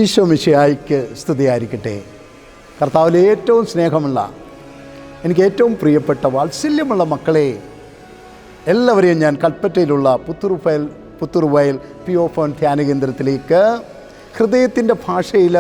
ഈശോ മിശിഹായ്ക്ക് സ്തുതിയായിരിക്കട്ടെ. കർത്താവിൽ ഏറ്റവും സ്നേഹമുള്ള, എനിക്ക് ഏറ്റവും പ്രിയപ്പെട്ട വാത്സല്യമുള്ള മക്കളെ എല്ലാവരെയും ഞാൻ കൽപ്പറ്റയിലുള്ള പുത്തൂർവയൽ പിയോഫോൺ ധ്യാനകേന്ദ്രത്തിലേക്ക് ഹൃദയത്തിൻ്റെ ഭാഷയിൽ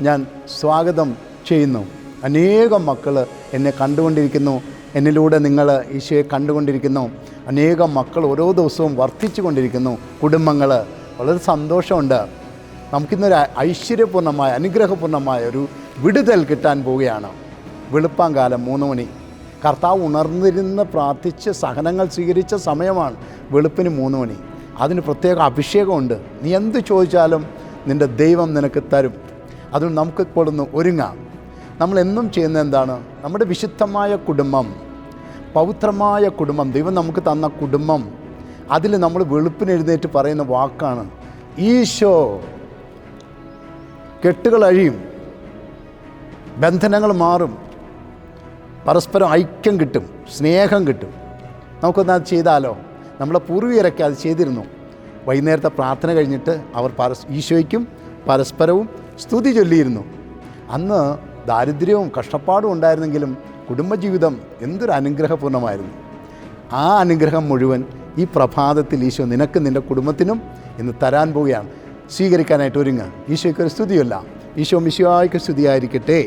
ഞാൻ സ്വാഗതം ചെയ്യുന്നു. അനേകം മക്കൾ എന്നെ കണ്ടുകൊണ്ടിരിക്കുന്നു, എന്നിലൂടെ നിങ്ങൾ ഈശോയെ കണ്ടുകൊണ്ടിരിക്കുന്നു. അനേകം മക്കൾ ഓരോ ദിവസവും വർദ്ധിച്ചു കൊണ്ടിരിക്കുന്നു. കുടുംബങ്ങൾ വളരെ സന്തോഷമുണ്ട്. നമുക്കിന്നൊരു ഐശ്വര്യപൂർണ്ണമായ അനുഗ്രഹപൂർണ്ണമായ ഒരു വിടുതൽ കിട്ടാൻ പോവുകയാണ്. വെളുപ്പാങ്കാലം 3 മണി കർത്താവ് ഉണർന്നിരുന്ന് പ്രാർത്ഥിച്ച് സഹനങ്ങൾ സ്വീകരിച്ച സമയമാണ്. വെളുപ്പിന് 3 മണി. അതിന് പ്രത്യേക അഭിഷേകമുണ്ട്. നീ എന്ത് ചോദിച്ചാലും നിൻ്റെ ദൈവം നിനക്ക് തരും. അതുകൊണ്ട് നമുക്കിപ്പോൾ ഒന്ന് ഒരുങ്ങാം. നമ്മളെന്നും ചെയ്യുന്നത് എന്താണ്? നമ്മുടെ വിശുദ്ധമായ കുടുംബം, പവിത്രമായ കുടുംബം, ദൈവം നമുക്ക് തന്ന കുടുംബം, അതിൽ നമ്മൾ വെളുപ്പിന് എഴുന്നേറ്റ് പറയുന്ന വാക്കാണ് ഈശോ. കെട്ടുകൾ അഴിയും, ബന്ധനങ്ങൾ മാറും, പരസ്പരം ഐക്യം കിട്ടും, സ്നേഹം കിട്ടും. നമുക്കൊന്നത് ചെയ്താലോ? നമ്മളെ പൂർവികരൊക്കെ അത് ചെയ്തിരുന്നു. വൈകുന്നേരത്തെ പ്രാർത്ഥന കഴിഞ്ഞിട്ട് അവർ ഈശോയ്ക്കും പരസ്പരവും സ്തുതി ചൊല്ലിയിരുന്നു. അന്ന് ദാരിദ്ര്യവും കഷ്ടപ്പാടും ഉണ്ടായിരുന്നെങ്കിലും കുടുംബജീവിതം എന്തൊരു അനുഗ്രഹപൂർണ്ണമായിരുന്നു. ആ അനുഗ്രഹം മുഴുവൻ ഈ പ്രഭാതത്തിൽ ഈശോ നിനക്ക് നിൻ്റെ കുടുംബത്തിനും ഇന്ന് തരാൻ പോവുകയാണ്. സ്വീകരിക്കാനായിട്ട് ഒരുങ്ങ്. ഈശോയ്ക്കൊരു സ്തുതിയല്ല. ഈശോ മിശിഹായ്ക്ക് സ്തുതിയായിരിക്കട്ടെ.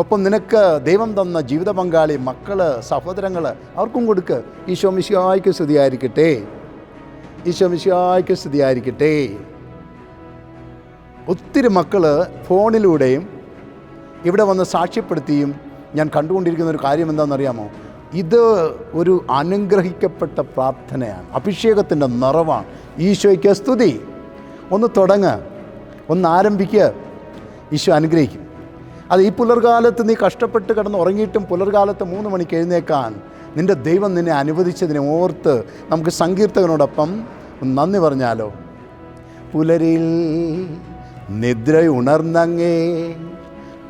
ഒപ്പം നിനക്ക് ദൈവം തന്ന ജീവിത പങ്കാളി, മക്കൾ, സഹോദരങ്ങൾ, അവർക്കും കൊടുക്ക്. ഈശോ മിശിഹായ്ക്ക് സ്തുതിയായിരിക്കട്ടെ. ഈശോ മിശിഹായ്ക്ക് സ്തുതിയായിരിക്കട്ടെ. ഒത്തിരി മക്കൾ ഫോണിലൂടെയും ഇവിടെ വന്ന് സാക്ഷ്യപ്പെടുത്തിയും ഞാൻ കണ്ടുകൊണ്ടിരിക്കുന്ന ഒരു കാര്യം എന്താണെന്നറിയാമോ? ഇത് ഒരു അനുഗ്രഹിക്കപ്പെട്ട പ്രാർത്ഥനയാണ്, അഭിഷേകത്തിൻ്റെ നിറവാണ്. ഈശോയ്ക്ക് സ്തുതി. ഒന്ന് തുടങ്ങ്, ഒന്ന് ആരംഭിക്കുക. ഈശോ അനുഗ്രഹിക്കും. അത് ഈ പുലർകാലത്ത് നീ കഷ്ടപ്പെട്ട് കിടന്ന് ഉറങ്ങിയിട്ടും പുലർകാലത്ത് 3 മണിക്ക് എഴുന്നേക്കാൻ നിൻ്റെ ദൈവം നിന്നെ അനുവദിച്ചതിനെ ഓർത്ത് നമുക്ക് സങ്കീർത്തകനോടൊപ്പം നന്ദി പറഞ്ഞാലോ? പുലരിൽ നിദ്രയുണർന്നങ്ങേ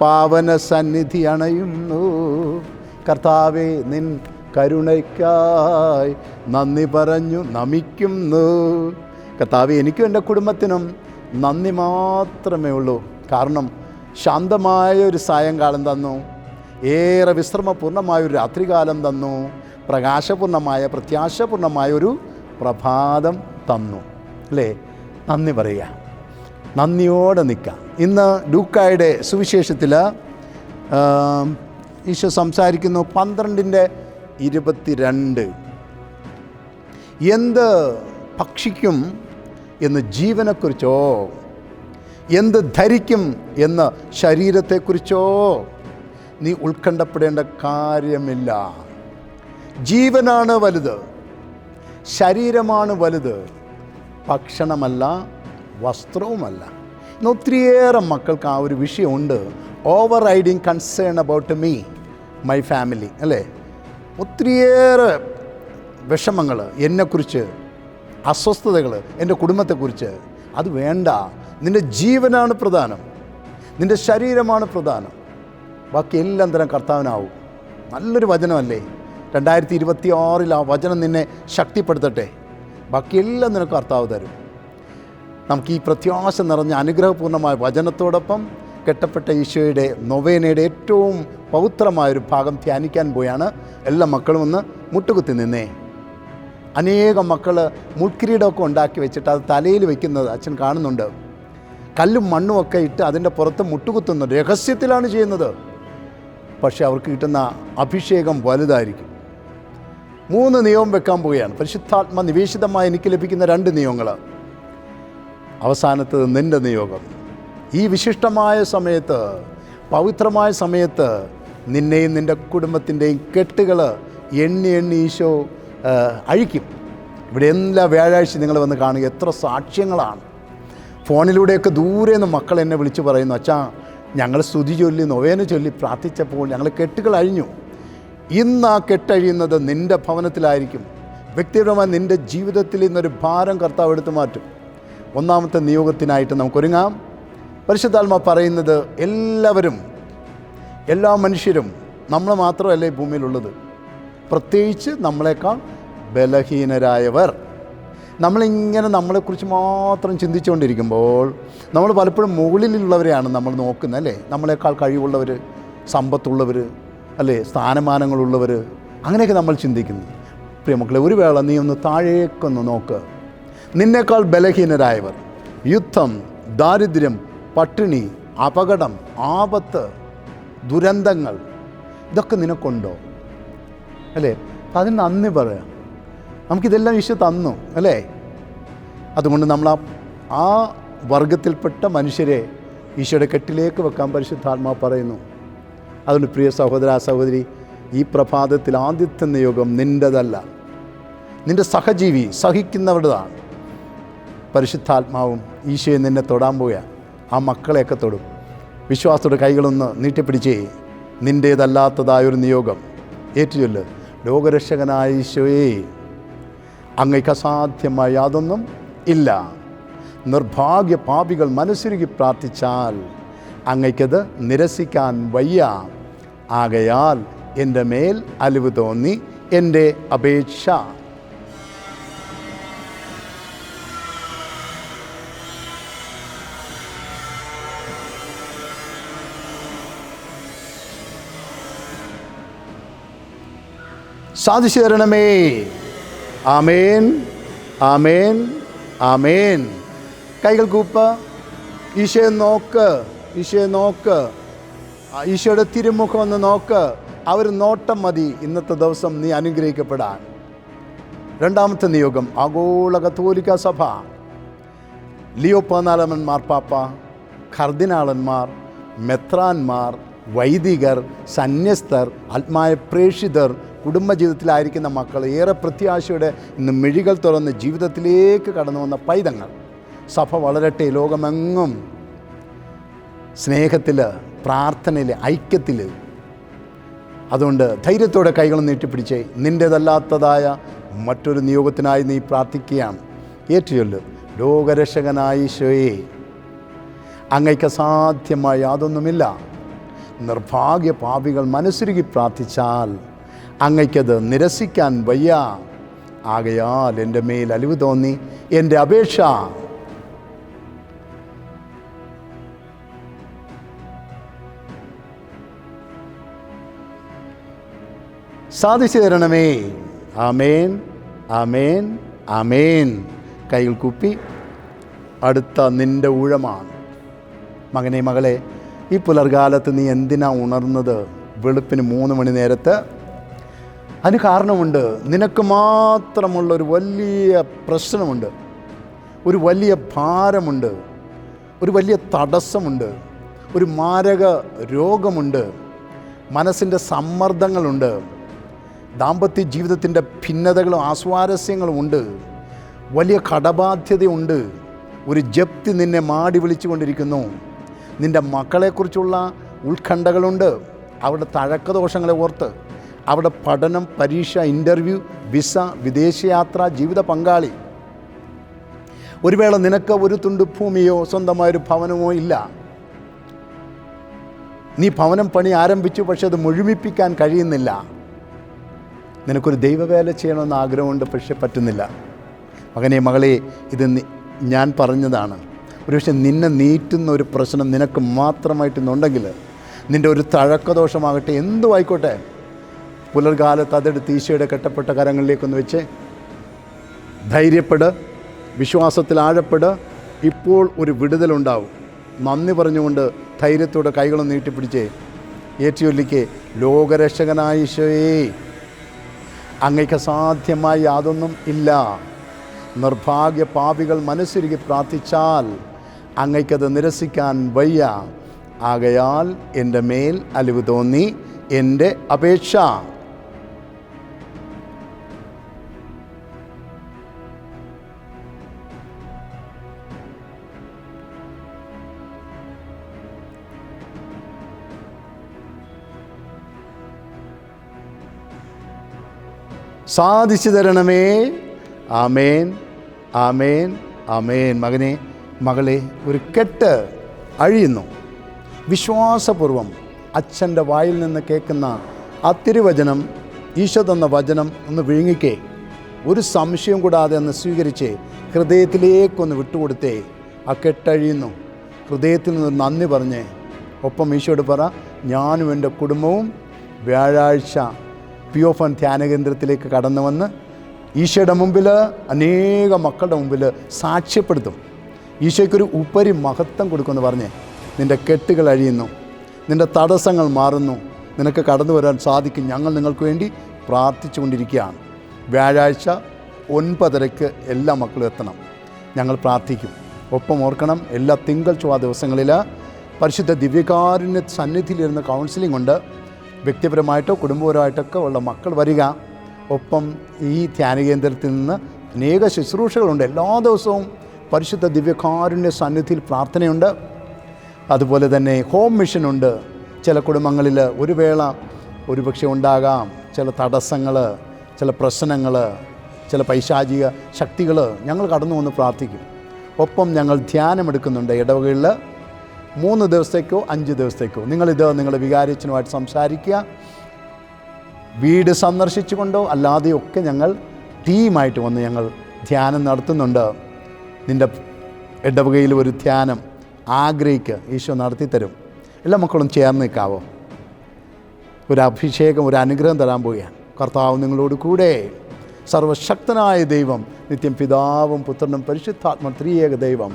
പാവന സന്നിധി അണയുന്നു. കർത്താവേ, നിൻ കരുണയ്ക്കായി നന്ദി പറഞ്ഞു നമിക്കുന്നു. കർത്താവേ, എനിക്കും എൻ്റെ കുടുംബത്തിനും നന്ദി മാത്രമേ ഉള്ളൂ. കാരണം ശാന്തമായ ഒരു സായങ്കാലം തന്നു, ഏറെ വിശ്രമപൂർണ്ണമായൊരു രാത്രികാലം തന്നു, പ്രകാശപൂർണ്ണമായ പ്രത്യാശപൂർണ്ണമായ ഒരു പ്രഭാതം തന്നു. അല്ലേ? നന്ദി പറയുക, നന്ദിയോടെ നിൽക്കാം. ഇന്ന് ലൂക്കായുടെ സുവിശേഷത്തിൽ ഈശോ സംസാരിക്കുന്നു 12:22. എന്ത് ഭക്ഷിക്കും എന്ന് ജീവനെക്കുറിച്ചോ, എന്ത് ധരിക്കും എന്ന ശരീരത്തെക്കുറിച്ചോ നീ ഉത്കണ്ഠപ്പെടേണ്ട കാര്യമില്ല. ജീവനാണ് വലുത്, ശരീരമാണ് വലുത്, ഭക്ഷണമല്ല, വസ്ത്രവുമല്ല. ഇന്ന് ഒത്തിരിയേറെ മക്കൾക്ക് ആ ഒരു വിഷയമുണ്ട്. Over riding concern about me, my family. അല്ലേ? ഒത്തിരിയേറെ വിഷമങ്ങൾ എന്നെക്കുറിച്ച്, അസ്വസ്ഥതകൾ എൻ്റെ കുടുംബത്തെക്കുറിച്ച്. അത് വേണ്ട. നിൻ്റെ ജീവനാണ് പ്രധാനം, നിൻ്റെ ശരീരമാണ് പ്രധാനം. ബാക്കി എല്ലാം തരം കർത്താവിനാവും. നല്ലൊരു വചനമല്ലേ? 2026 ആ വചനം നിന്നെ ശക്തിപ്പെടുത്തട്ടെ. ബാക്കിയെല്ലാം നിനക്ക് കർത്താവ് തരും. നമുക്ക് ഈ പ്രത്യാശ നിറഞ്ഞ അനുഗ്രഹപൂർണ്ണമായ വചനത്തോടൊപ്പം കെട്ടപ്പെട്ട ഈശോയുടെ നൊവേനയുടെ ഏറ്റവും പവിത്രമായൊരു ഭാഗം ധ്യാനിക്കാൻ പോയാണ്. എല്ലാ മക്കളും ഒന്ന് മുട്ടുകുത്തി നിന്നേ. അനേകം മക്കൾ മുൾക്കിരീടമൊക്കെ ഉണ്ടാക്കി വെച്ചിട്ട് അത് തലയിൽ വയ്ക്കുന്നത് അച്ഛൻ കാണുന്നുണ്ട്. കല്ലും മണ്ണും ഒക്കെ ഇട്ട് അതിൻ്റെ പുറത്ത് മുട്ടുകുത്തുന്നു. രഹസ്യത്തിലാണ് ചെയ്യുന്നത്. പക്ഷേ അവർക്ക് കിട്ടുന്ന അഭിഷേകം വലുതായിരിക്കും. 3 നിയമം വെക്കാൻ പോവുകയാണ്. പരിശുദ്ധാത്മ നിവേശിതമായി എനിക്ക് ലഭിക്കുന്ന 2 നിയമങ്ങൾ. അവസാനത്തത് നിൻ്റെ നിയോഗം. ഈ വിശിഷ്ടമായ സമയത്ത്, പവിത്രമായ സമയത്ത് നിന്നെയും നിൻ്റെ കുടുംബത്തിൻ്റെയും കെട്ടുകൾ എണ്ണി ഈശോ അഴിക്കും. ഇവിടെ എല്ലാ വ്യാഴാഴ്ച നിങ്ങൾ വന്ന് കാണുക. എത്ര സാക്ഷ്യങ്ങളാണ്. ഫോണിലൂടെയൊക്കെ ദൂരെ നിന്ന് മക്കൾ എന്നെ വിളിച്ച് പറയുന്നു, അച്ഛാ, ഞങ്ങൾ സ്തുതി ചൊല്ലി നൊവേന ചൊല്ലി പ്രാർത്ഥിച്ചപ്പോൾ ഞങ്ങൾ കെട്ടുകൾ അഴിഞ്ഞു. ഇന്ന് ആ കെട്ടഴിയുന്നത് നിൻ്റെ ഭവനത്തിലായിരിക്കും. വ്യക്തിപരമായി നിൻ്റെ ജീവിതത്തിൽ ഇന്നൊരു ഭാരം കർത്താവ് എടുത്തു മാറ്റും. 1ാമത്തെ നിയോഗത്തിനായിട്ട് നമുക്കൊരുങ്ങാം. പരിശുദ്ധാത്മ പറയുന്നത് എല്ലാവരും, എല്ലാ മനുഷ്യരും, നമ്മൾ മാത്രമല്ല ഈ ഭൂമിയിലുള്ളത്, പ്രത്യേകിച്ച് നമ്മളെക്കാൾ ബലഹീനരായവർ, നമ്മളിങ്ങനെ നമ്മളെക്കുറിച്ച് മാത്രം ചിന്തിച്ചുകൊണ്ടിരിക്കുമ്പോൾ നമ്മൾ പലപ്പോഴും മുകളിലുള്ളവരെയാണ് നമ്മൾ നോക്കുന്നത്, അല്ലേ? നമ്മളെക്കാൾ കഴിവുള്ളവർ, സമ്പത്തുള്ളവർ, അല്ലേ, സ്ഥാനമാനങ്ങളുള്ളവർ, അങ്ങനെയൊക്കെ നമ്മൾ ചിന്തിക്കുന്നു. പ്രിയമക്കളെ, ഒരു വേള നീ ഒന്ന് താഴേക്കൊന്ന് നോക്ക്. നിന്നേക്കാൾ ബലഹീനരായവർ, യുദ്ധം, ദാരിദ്ര്യം, പട്ടിണി, അപകടം, ആപത്ത്, ദുരന്തങ്ങൾ, ഇതൊക്കെ നിനക്കുണ്ടോ? അല്ലേ? അപ്പം അതിന് നന്ദി പറയാം. നമുക്കിതെല്ലാം ഈശോ തന്നു, അല്ലേ? അതുകൊണ്ട് നമ്മൾ ആ വർഗത്തിൽപ്പെട്ട മനുഷ്യരെ ഈശോയുടെ കെട്ടിലേക്ക് വെക്കാൻ പരിശുദ്ധാത്മാവ് പറയുന്നു. അതുകൊണ്ട് പ്രിയ സഹോദര സഹോദരി, ഈ പ്രഭാതത്തിൽ ആദ്യത്തെ നിയോഗം നിൻ്റെതല്ല, നിൻ്റെ സഹജീവി സഹിക്കുന്നവരുടേതാണ്. പരിശുദ്ധാത്മാവും ഈശോയെ നിന്നെ തൊടാൻ പോയാൽ ആ മക്കളെയൊക്കെ തൊടും. വിശ്വാസത്തോടെ കൈകളൊന്ന് നീട്ടിപ്പിടിച്ചേ. നിൻ്റേതല്ലാത്തതായൊരു നിയോഗം ഏറ്റുചൊല്ല്. ലോകരക്ഷകനായ ഈശോയെ, അങ്ങയ്ക്ക് അസാധ്യമായ യാതൊന്നും ഇല്ല. നിർഭാഗ്യ പാപികൾ മനസ്സുരുകി പ്രാർത്ഥിച്ചാൽ അങ്ങയ്ക്കത് നിരസിക്കാൻ വയ്യ. ആകയാൽ എൻ്റെ മേൽ അലിവ് തോന്നി എൻ്റെ അപേക്ഷ. സാധിച്ചു തരണമേ. ആമേൻ, ആമേൻ, ആമേൻ. കൈകൾ കൂപ്പ. ഈശോയെ നോക്ക്, ഈശോയെ നോക്ക്. ഈശോയുടെ തിരുമുഖം ഒന്ന് നോക്ക്. അവർ നോട്ടം മതി ഇന്നത്തെ ദിവസം നീ അനുഗ്രഹിക്കപ്പെടാൻ. രണ്ടാമത്തെ നിയോഗം ആഗോള കത്തോലിക്ക സഭ, ലിയോ 14 മാർപ്പാപ്പ, കർദിനാളന്മാർ, മെത്രാന്മാർ, വൈദികർ, സന്യസ്തർ, ആത്മായ പ്രേക്ഷിതർ, കുടുംബജീവിതത്തിലായിരിക്കുന്ന മക്കൾ, ഏറെ പ്രത്യാശയോടെ ഇന്ന് മിഴികൾ തുറന്ന് ജീവിതത്തിലേക്ക് കടന്നു വന്ന പൈതങ്ങൾ, സഭ വളരട്ടെ. ലോകമെങ്ങും സ്നേഹത്തിൽ, പ്രാർത്ഥനയിൽ, ഐക്യത്തിൽ. അതുകൊണ്ട് ധൈര്യത്തോടെ കൈകൾ നീട്ടിപ്പിടിച്ചേ. നിൻ്റേതല്ലാത്തതായ മറ്റൊരു നിയോഗത്തിനായി നീ പ്രാർത്ഥിക്കുകയാണ്. ഏറ്റുചൊല്ല്. ലോകരക്ഷകനായ ഈശോയെ, അങ്ങയ്ക്ക് അസാധ്യമായ യാതൊന്നുമില്ല. നിർഭാഗ്യ പാപികൾ മനസ്സുരുകി പ്രാർത്ഥിച്ചാൽ അങ്ങയ്ക്കത് നിരസിക്കാൻ വയ്യ. ആകയാൽ എൻ്റെ മേൽ അലിവ് തോന്നി എൻ്റെ അപേക്ഷ. സാധിച്ചു തരണമേ. ആമേൻ, ആമേൻ, ആമേൻ. കൈകൾ കൂപ്പി. അടുത്ത നിൻ്റെ ഊഴമാണ്. മകനെ, മകളെ, ഈ പുലർകാലത്ത് നീ എന്തിനാ ഉണർന്നത്? വെളുപ്പിന് 3 മണി നേരത്ത്? അതിന് കാരണമുണ്ട്. നിനക്ക് മാത്രമുള്ളൊരു വലിയ പ്രശ്നമുണ്ട്, ഒരു വലിയ ഭാരമുണ്ട്, ഒരു വലിയ തടസ്സമുണ്ട്, ഒരു മാരക രോഗമുണ്ട്, മനസ്സിൻ്റെ സമ്മർദ്ദങ്ങളുണ്ട്, ദാമ്പത്യ ജീവിതത്തിൻ്റെ ഭിന്നതകളും ആസ്വാരസ്യങ്ങളും ഉണ്ട്, വലിയ കടബാധ്യതയുണ്ട്, ഒരു ജപ്തി നിന്നെ മാടി വിളിച്ചുകൊണ്ടിരിക്കുന്നു. നിൻ്റെ മക്കളെക്കുറിച്ചുള്ള ഉത്കണ്ഠകളുണ്ട്, അവരുടെ തഴക്കദോഷങ്ങളെ ഓർത്ത്. അവിടെ പഠനം, പരീക്ഷ, ഇൻ്റർവ്യൂ, വിസ, വിദേശയാത്ര, ജീവിത പങ്കാളി. ഒരു വേള നിനക്ക് ഒരു തുണ്ട് ഭൂമിയോ സ്വന്തമായൊരു ഭവനമോ ഇല്ല. നീ ഭവനം പണി ആരംഭിച്ചു, പക്ഷെ അത് മുഴുമിപ്പിക്കാൻ കഴിയുന്നില്ല. നിനക്കൊരു ദൈവവേല ചെയ്യണമെന്ന് ആഗ്രഹമുണ്ട്, പക്ഷെ പറ്റുന്നില്ല. മകനെ, മകളെ, ഇത് ഞാൻ പറഞ്ഞതാണ്. ഒരുപക്ഷെ നിന്നെ നീറ്റുന്ന ഒരു പ്രശ്നം നിനക്ക് മാത്രമായിട്ടെന്നുണ്ടെങ്കിൽ, നിൻ്റെ ഒരു തഴക്കദോഷമാകട്ടെ, എന്തും ആയിക്കോട്ടെ, പുലർകാലത്ത് അതെടുത്ത് ഈശോയുടെ കെട്ടപ്പെട്ട കരങ്ങളിലേക്കൊന്ന് വെച്ച് ധൈര്യപ്പെട്, വിശ്വാസത്തിൽ ആഴപ്പെട്. ഇപ്പോൾ ഒരു വിടുതലുണ്ടാവും. നന്ദി പറഞ്ഞുകൊണ്ട് ധൈര്യത്തോടെ കൈകളും നീട്ടിപ്പിടിച്ചേ. ഏറ്റുചൊല്ലിക്ക്. ലോകരക്ഷകനായ ഈശോയേ, അങ്ങയ്ക്ക് അസാധ്യമായി യാതൊന്നും ഇല്ല. നിർഭാഗ്യ പാപികൾ മനസ്സുരുകി പ്രാർത്ഥിച്ചാൽ അങ്ങയ്ക്കത് നിരസിക്കാൻ വയ്യ. ആകയാൽ എൻ്റെ മേൽ അലിവ് തോന്നി എൻ്റെ അപേക്ഷ. സാധിച്ചു തരണമേ. ആമേൻ, ആമേൻ, ആമേൻ. മകനെ, മകളെ, ഒരു കെട്ട് അഴിയുന്നു. വിശ്വാസപൂർവം അച്ഛൻ്റെ വായിൽ നിന്ന് കേൾക്കുന്ന ആ തിരുവചനം, ഈശോ തന്ന വചനം ഒന്ന് വിഴുങ്ങിക്കേ. ഒരു സംശയം കൂടാതെ ഒന്ന് സ്വീകരിച്ചേ. ഹൃദയത്തിലേക്കൊന്ന് വിട്ടുകൊടുത്തേ. ആ കെട്ടഴിയുന്നു. ഹൃദയത്തിൽ നിന്ന് നന്ദി പറഞ്ഞേ. ഒപ്പം ഈശോയോട് പറ, ഞാനും എൻ്റെ കുടുംബവും വ്യാഴാഴ്ച പിയോഫൻ ധ്യാന കേന്ദ്രത്തിലേക്ക് കടന്നു വന്ന് ഈശോയുടെ മുമ്പിൽ, അനേക മക്കളുടെ മുമ്പിൽ സാക്ഷ്യപ്പെടുത്തും. ഈശോയ്ക്കൊരു ഉപരി മഹത്വം കൊടുക്കുമെന്ന് പറഞ്ഞേ. നിൻ്റെ കെട്ടുകൾ അഴിയുന്നു, നിൻ്റെ തടസ്സങ്ങൾ മാറുന്നു, നിനക്ക് കടന്നു വരാൻ സാധിക്കും. ഞങ്ങൾ നിങ്ങൾക്ക് വേണ്ടി പ്രാർത്ഥിച്ചു കൊണ്ടിരിക്കുകയാണ്. വ്യാഴാഴ്ച 9:30 എല്ലാ മക്കളും എത്തണം. ഞങ്ങൾ പ്രാർത്ഥിക്കും. ഒപ്പം ഓർക്കണം, എല്ലാ തിങ്കൾ ചൊവ്വ ദിവസങ്ങളിൽ പരിശുദ്ധ ദിവ്യകാരുണ്യ സന്നിധിയിലിരുന്ന് കൗൺസിലിംഗ് ഉണ്ട്. വ്യക്തിപരമായിട്ടോ കുടുംബപരമായിട്ടൊക്കെ ഉള്ള മക്കൾ വരിക. ഒപ്പം ഈ ധ്യാനകേന്ദ്രത്തിൽ നിന്ന് അനേക ശുശ്രൂഷകളുണ്ട്. എല്ലാ ദിവസവും പരിശുദ്ധ ദിവ്യകാരുണ്യ സന്നിധിയിൽ പ്രാർത്ഥനയുണ്ട്. അതുപോലെ തന്നെ ഹോം മിഷനുണ്ട്. ചില കുടുംബങ്ങളിൽ ഒരു വേള ഒരുപക്ഷെ ഉണ്ടാകാം ചില തടസ്സങ്ങൾ, ചില പ്രശ്നങ്ങൾ, ചില പൈശാചിക ശക്തികൾ. ഞങ്ങൾ കടന്നു വന്ന് പ്രാർത്ഥിക്കും. ഒപ്പം ഞങ്ങൾ ധ്യാനമെടുക്കുന്നുണ്ട് ഇടവകളിൽ 3 ദിവസത്തേക്കോ 5 ദിവസത്തേക്കോ. നിങ്ങളിത് നിങ്ങളുടെ വികാരിച്ചനുമായിട്ട് സംസാരിക്കുക. വീട് സന്ദർശിച്ചുകൊണ്ടോ അല്ലാതെയൊക്കെ ഞങ്ങൾ ടീമായിട്ട് വന്ന് ഞങ്ങൾ ധ്യാനം നടത്തുന്നുണ്ട്. നിൻ്റെ ഇടവകയിൽ ഒരു ധ്യാനം ആഗ്രഹിക്കുക, ഈശോ നടത്തിത്തരും. എല്ലാ മക്കളും ചേർന്ന് നിൽക്കാവോ? ഒരു അഭിഷേകം, ഒരു അനുഗ്രഹം തരാൻ പോവുകയാണ്. കർത്താവ് നിങ്ങളോട് കൂടെ. സർവശക്തനായ ദൈവം, നിത്യം പിതാവും പുത്രനും പരിശുദ്ധാത്മ ത്രിയേക ദൈവം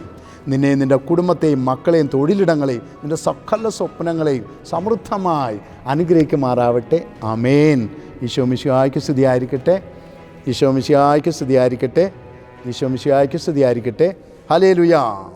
നിന്നെ, നിൻ്റെ കുടുംബത്തെയും മക്കളെയും തൊഴിലിടങ്ങളെയും നിൻ്റെ സകല സ്വപ്നങ്ങളെയും സമൃദ്ധമായി അനുഗ്രഹിക്കുമാറാവട്ടെ. ആമേൻ. ഈശോ മിശിഹായ്ക്ക് സ്തുതിയായിരിക്കട്ടെ. ഈശോ മിശിഹായ്ക്ക് സ്തുതിയായിരിക്കട്ടെ. ഈശോ മിശിഹായ്ക്ക് സ്തുതിയായിരിക്കട്ടെ. ഹല്ലേലൂയ.